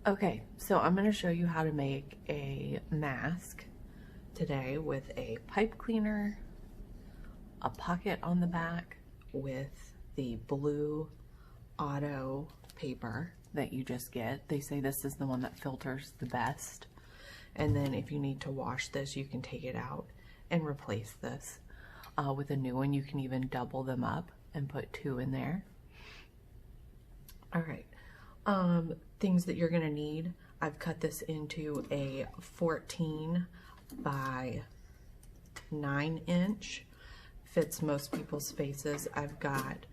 Okay, so I'm going to show you how to make a mask today with a pipe cleaner, a pocket on the back with the blue auto paper that you just get. They say this is the one that filters the best. And then if you need to wash this, you can take it out and replace this with a new one. You can even double them up and put 2 in there. All right. Things that you're gonna need. I've cut this into a 14 by 9 inch. Fits most people's faces. I've got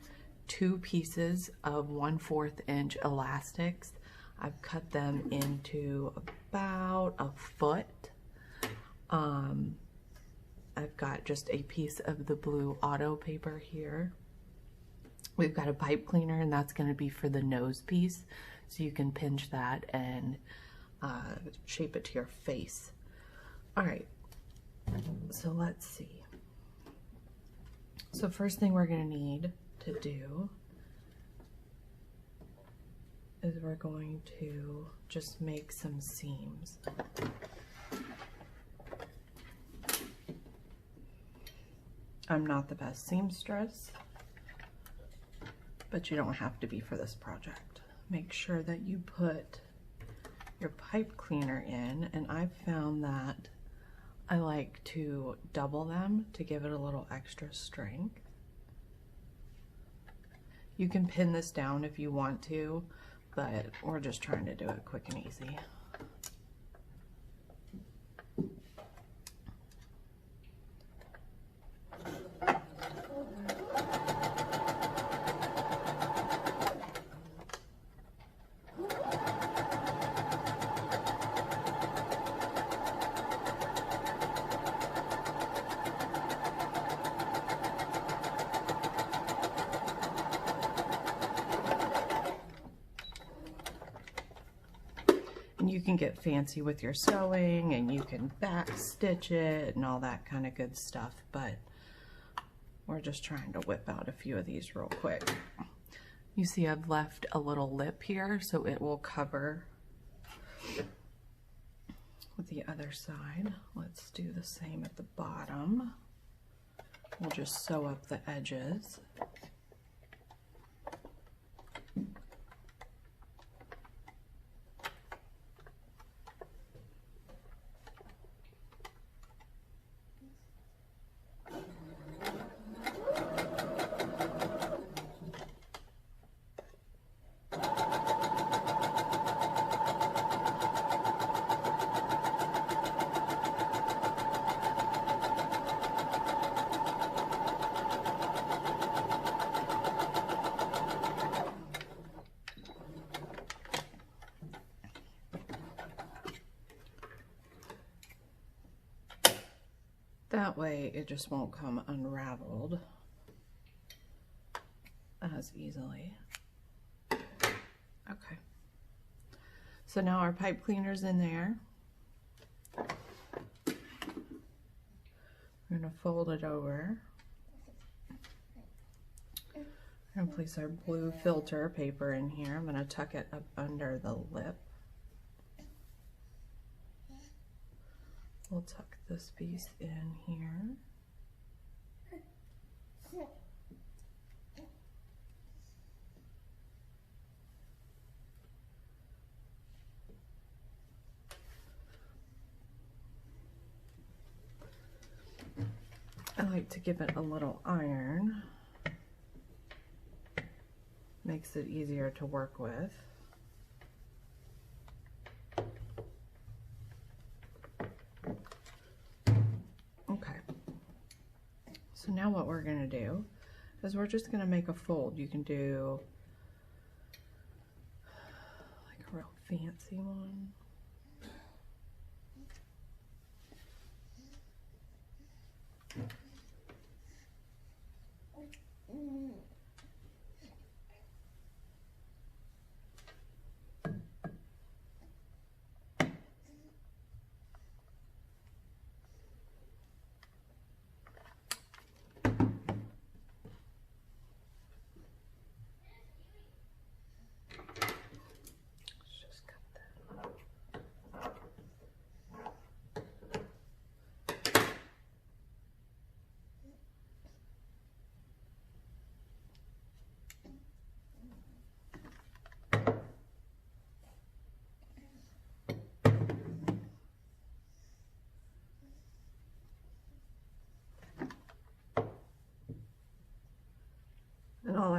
2 pieces of 1/4 inch elastics. I've cut them into about a foot. I've got just a piece of the blue auto paper here. We've got a pipe cleaner, and that's going to be for the nose piece, so you can pinch that and shape it to your face. All right, so let's see. So first thing we're going to need to do is we're going to just make some seams. I'm not the best seamstress, but you don't have to be for this project. Make sure that you put your pipe cleaner in, and I've found that I like to double them to give it a little extra strength. You can pin this down if you want to, but we're just trying to do it quick and easy. And you can get fancy with your sewing, and you can back stitch it and all that kind of good stuff, but we're just trying to whip out a few of these real quick. You see I've left a little lip here, so it will cover with the other side. Let's do the same at the bottom. We'll just sew up the edges. That way it just won't come unraveled as easily. Okay. So now our pipe cleaner's in there. We're gonna fold it over. We're gonna place our blue filter paper in here. I'm gonna tuck it up under the lip. We'll tuck this piece in here. I like to give it a little iron. Makes it easier to work with. So now what we're going to do is we're just going to make a fold. You can do like a real fancy one.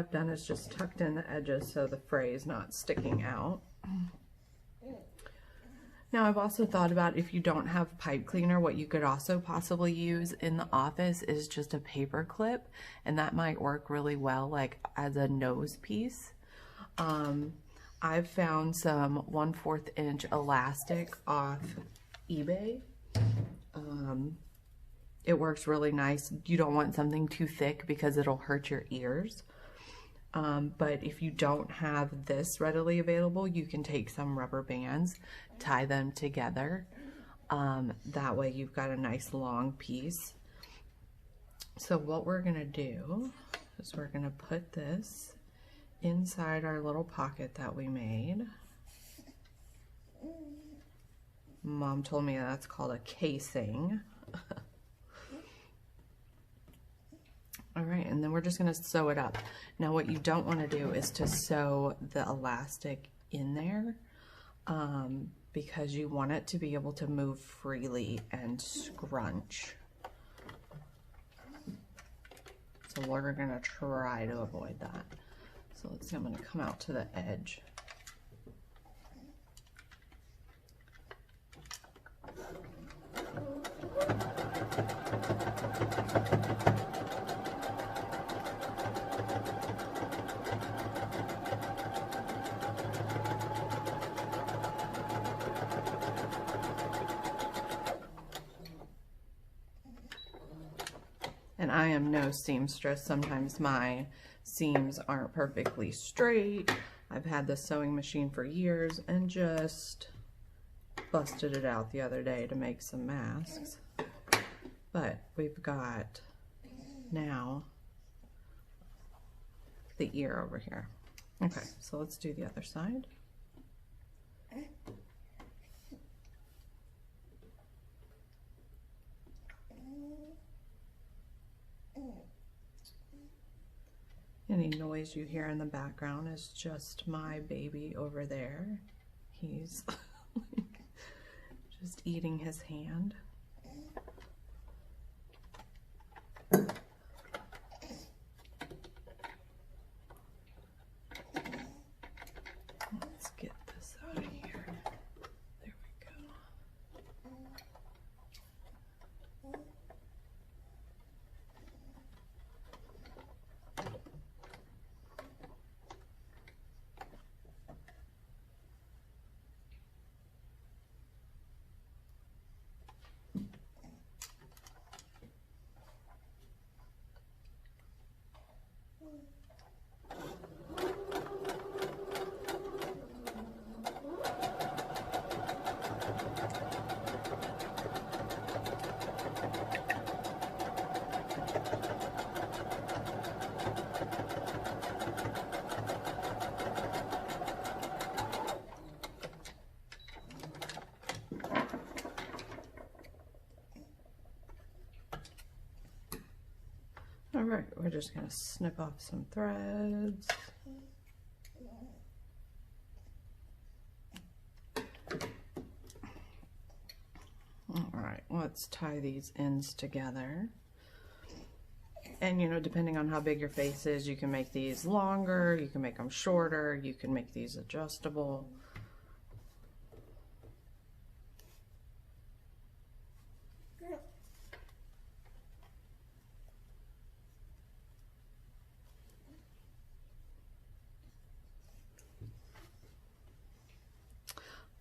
I've done is just tucked in the edges so the fray is not sticking out. Now I've also thought about, if you don't have pipe cleaner, what you could also possibly use in the office is just a paper clip, and that might work really well like as a nose piece. I've found some 1/4 inch elastic off eBay. It works really nice. You don't want something too thick because it'll hurt your ears. But if you don't have this readily available, you can take some rubber bands, tie them together. That way you've got a nice long piece. So what we're gonna do is we're gonna put this inside our little pocket that we made. Mom told me that's called a casing. All right, and then we're just gonna sew it up. Now what you don't wanna do is to sew the elastic in there because you want it to be able to move freely and scrunch. So we're gonna try to avoid that. So let's see, I'm gonna come out to the edge. And I am no seamstress. Sometimes my seams aren't perfectly straight. I've had this sewing machine for years and just busted it out the other day to make some masks. But we've got now the ear over here. Okay, so let's do the other side. Any noise you hear in the background is just my baby over there. He's just eating his hand. Let's get this out of here. There we go. All right, we're just going to snip off some threads. All right, let's tie these ends together. And you know, depending on how big your face is, you can make these longer, you can make them shorter, you can make these adjustable.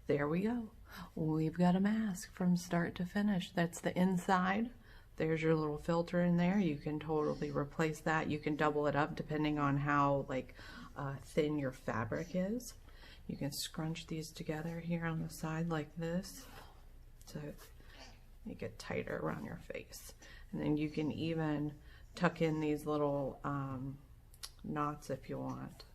There we go. We've got a mask from start to finish. That's the inside. There's your little filter in there. You can totally replace that. You can double it up depending on how thin your fabric is. You can scrunch these together here on the side like this to make it tighter around your face. And then you can even tuck in these little knots if you want.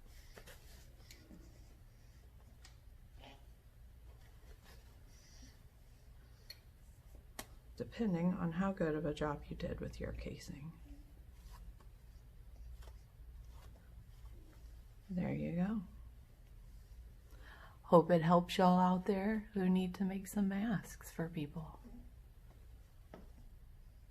Depending on how good of a job you did with your casing. There you go. Hope it helps y'all out there who need to make some masks for people.